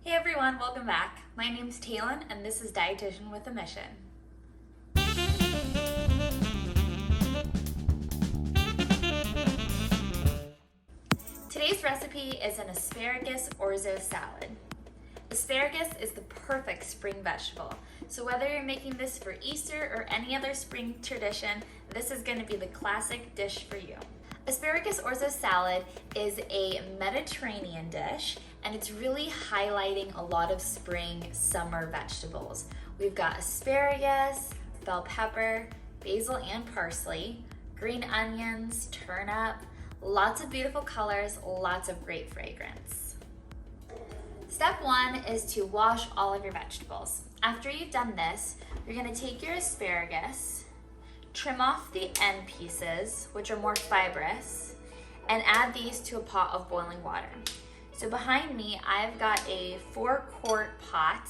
Hey everyone, welcome back. My name's Talon and this is Dietitian with a Mission. Today's recipe is an asparagus orzo salad. Asparagus is the perfect spring vegetable, so whether you're making this for Easter or any other spring tradition, this is going to be the classic dish for you. Asparagus orzo salad is a Mediterranean dish, and it's really highlighting a lot of spring, summer vegetables. We've got asparagus, bell pepper, basil and parsley, green onions, turnip, lots of beautiful colors, lots of great fragrance. Step one is to wash all of your vegetables. After you've done this, you're gonna take your asparagus, trim off the end pieces, which are more fibrous, and add these to a pot of boiling water. So behind me, I've got a 4-quart pot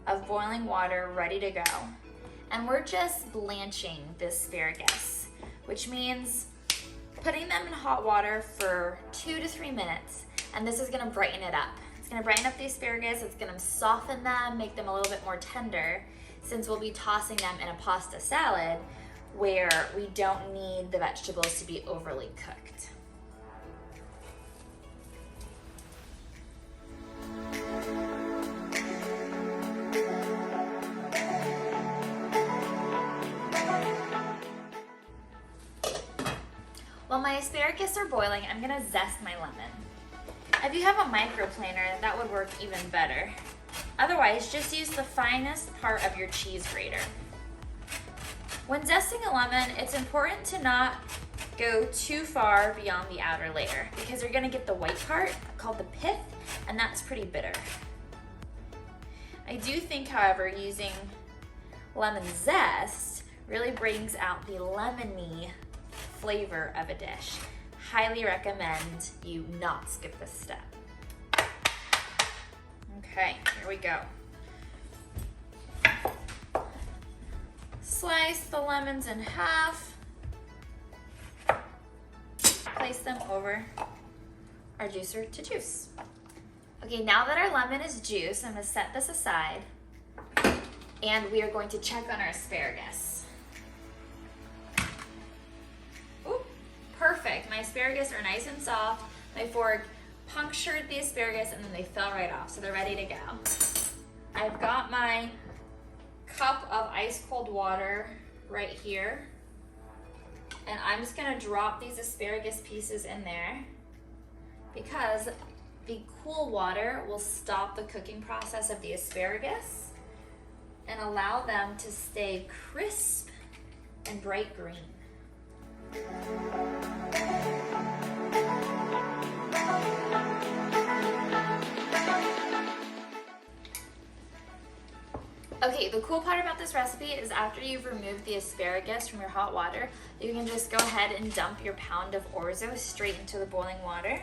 of boiling water ready to go. And we're just blanching the asparagus, which means putting them in hot water for 2 to 3 minutes, and this is gonna brighten it up. It's gonna brighten up the asparagus, it's gonna soften them, make them a little bit more tender, since we'll be tossing them in a pasta salad where we don't need the vegetables to be overly cooked. While my asparagus are boiling, I'm gonna zest my lemon. If you have a microplaner, that would work even better. Otherwise, just use the finest part of your cheese grater. When zesting a lemon, it's important to not go too far beyond the outer layer because you're gonna get the white part called the pith, and that's pretty bitter. I do think, however, using lemon zest really brings out the lemony flavor of a dish. Highly recommend you not skip this step. Okay, here we go. Slice the lemons in half. Place them over our juicer to juice. Okay, now that our lemon is juiced, I'm gonna set this aside and we are going to check on our asparagus. Perfect, my asparagus are nice and soft. My fork punctured the asparagus and then they fell right off, so they're ready to go. I've got my cup of ice cold water right here, and I'm just gonna drop these asparagus pieces in there because the cool water will stop the cooking process of the asparagus and allow them to stay crisp and bright green. Okay, the cool part about this recipe is after you've removed the asparagus from your hot water, you can just go ahead and dump your pound of orzo straight into the boiling water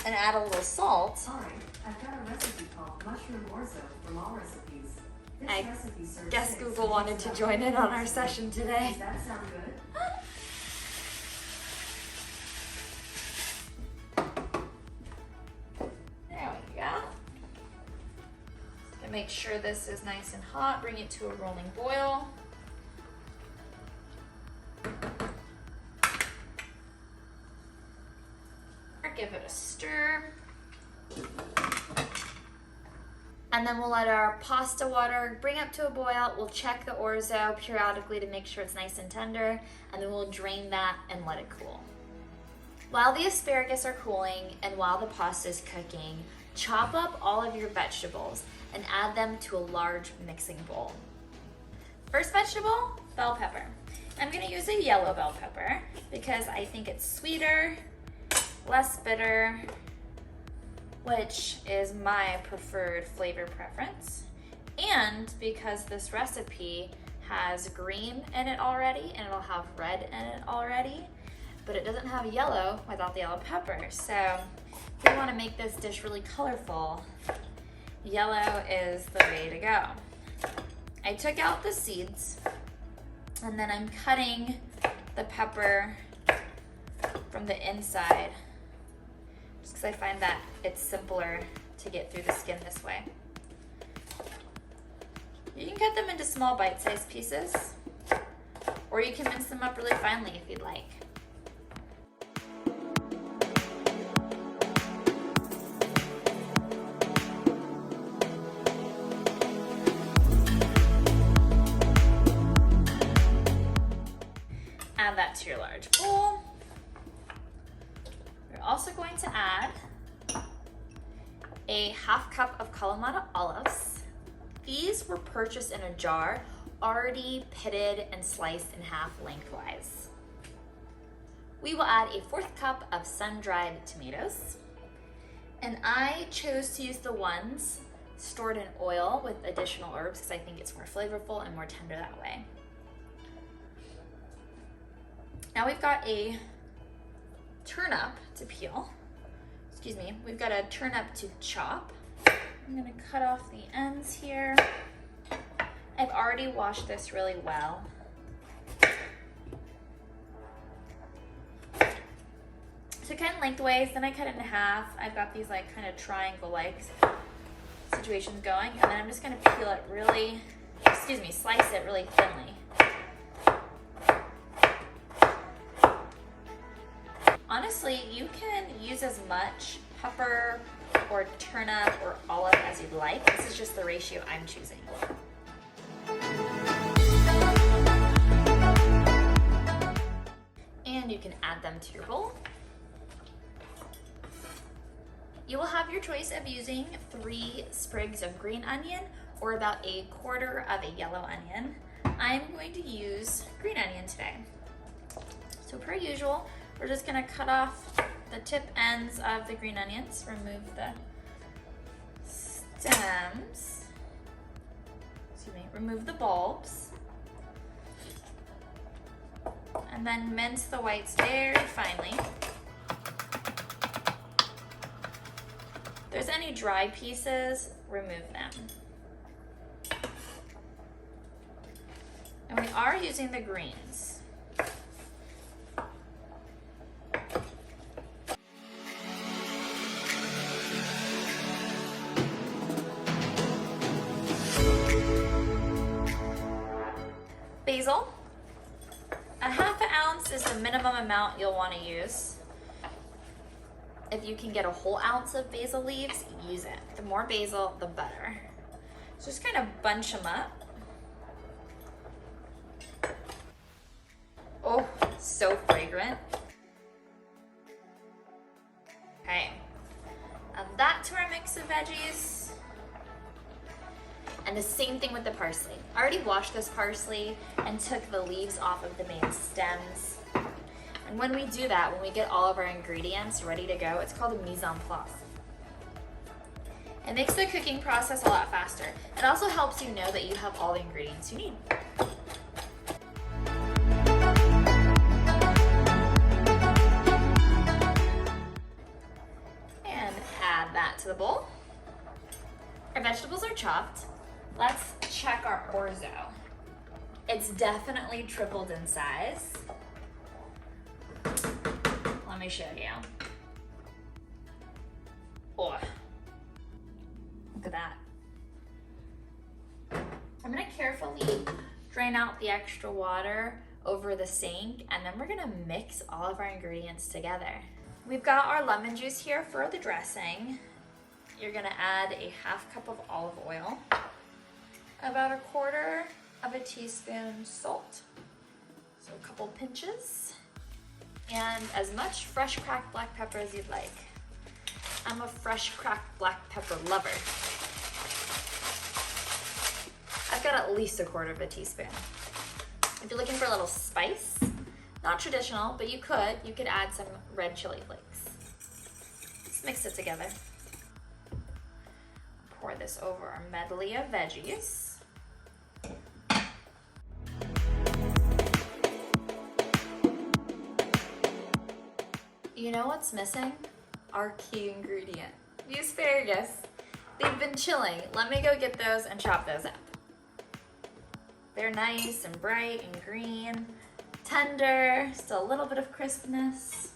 and add a little salt. Sorry, I've got a recipe called mushroom orzo from All Recipes. This I recipe serves guess 6 Google wanted to join in on our session today. Does that sound good? There we go. And make sure this is nice and hot. Bring it to a rolling boil. Give it a stir. And then we'll let our pasta water bring up to a boil. We'll check the orzo periodically to make sure it's nice and tender, and then we'll drain that and let it cool. While the asparagus are cooling and while the pasta is cooking, chop up all of your vegetables and add them to a large mixing bowl. First vegetable, bell pepper. I'm gonna use a yellow bell pepper because I think it's sweeter, less bitter, which is my preferred flavor preference, and because this recipe has green in it already and it'll have red in it already, but it doesn't have yellow without the yellow pepper. So if we want to make this dish really colorful, yellow is the way to go. I took out the seeds and then I'm cutting the pepper from the inside. Just because I find that it's simpler to get through the skin this way. You can cut them into small bite-sized pieces, or you can mince them up really finely if you'd like. Add that to your large bowl. We're also going to add a 1/2 cup of Kalamata olives. These were purchased in a jar, already pitted and sliced in half lengthwise. We will add a 1/4 cup of sun-dried tomatoes. And I chose to use the ones stored in oil with additional herbs because I think it's more flavorful and more tender that way. Now we've got a turnip to peel. Excuse me, we've got a turnip to chop. I'm gonna cut off the ends here. I've already washed this really well. So kind of lengthways, then I cut it in half. I've got these like kind of triangle-like situations going, and then I'm just gonna peel it really, slice it really thinly. Honestly, you can use as much pepper or turnip or olive as you'd like. This is just the ratio I'm choosing. And you can add them to your bowl. You will have your choice of using 3 sprigs of green onion or about 1/4 of a yellow onion. I'm going to use green onion today. So per usual, we're just gonna cut off the tip ends of the green onions, remove the stems, remove the bulbs, and then mince the whites very finely. If there's any dry pieces, remove them. And we are using the greens. Basil. 1/2 ounce is the minimum amount you'll want to use. If you can get a whole ounce of basil leaves, use it. The more basil, the better. So just kind of bunch them up. Oh, so fragrant. Okay, add that to our mix of veggies. And the same thing with the parsley. I already washed this parsley and took the leaves off of the main stems. And when we do that, when we get all of our ingredients ready to go, it's called a mise en place. It makes the cooking process a lot faster. It also helps you know that you have all the ingredients you need. And add that to the bowl. Our vegetables are chopped. Let's check our orzo. It's definitely tripled in size. Let me show you. Oh, look at that. I'm gonna carefully drain out the extra water over the sink, and then we're gonna mix all of our ingredients together. We've got our lemon juice here for the dressing. You're gonna add a 1/2 cup of olive oil, about 1/4 of a teaspoon salt, so a couple pinches, and as much fresh cracked black pepper as you'd like. I'm a fresh cracked black pepper lover. I've got at least 1/4 of a teaspoon. If you're looking for a little spice, not traditional, but you could add some red chili flakes. Let's mix it together. Pour this over our medley of veggies. You know what's missing? Our key ingredient, the asparagus. They've been chilling. Let me go get those and chop those up. They're nice and bright and green, tender, still a little bit of crispness.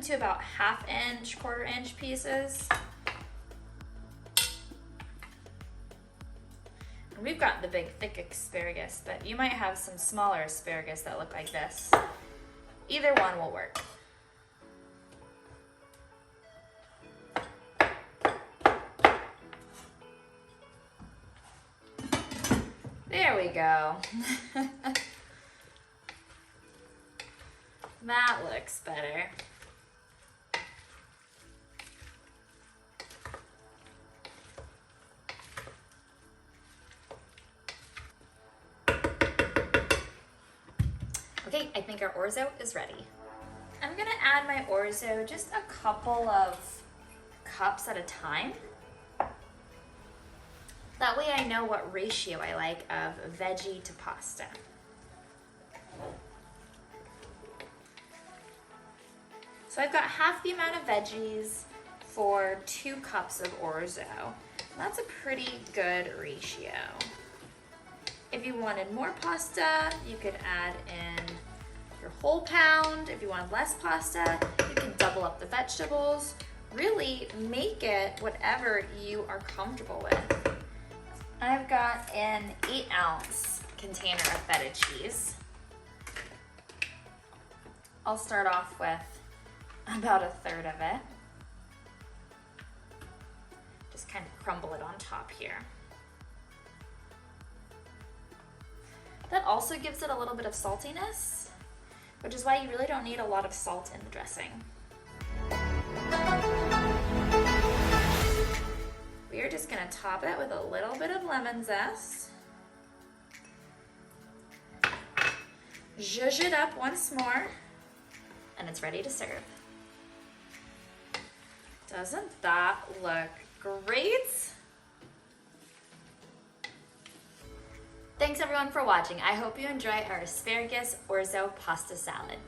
into about 1/2 inch, 1/4 inch pieces. And we've got the big, thick asparagus, but you might have some smaller asparagus that look like this. Either one will work. There we go. That looks better. Okay, I think our orzo is ready. I'm gonna add my orzo just a couple of cups at a time. That way I know what ratio I like of veggie to pasta. So I've got 1/2 the amount of veggies for 2 cups of orzo. That's a pretty good ratio. If you wanted more pasta, you could add in your whole pound. If you wanted less pasta, you can double up the vegetables. Really make it whatever you are comfortable with. I've got an 8-ounce container of feta cheese. I'll start off with about 1/3 of it. Just kind of crumble it on top here. That also gives it a little bit of saltiness, which is why you really don't need a lot of salt in the dressing. We are just gonna top it with a little bit of lemon zest. Zhuzh it up once more, and it's ready to serve. Doesn't that look great? Thanks everyone for watching. I hope you enjoy our asparagus orzo pasta salad.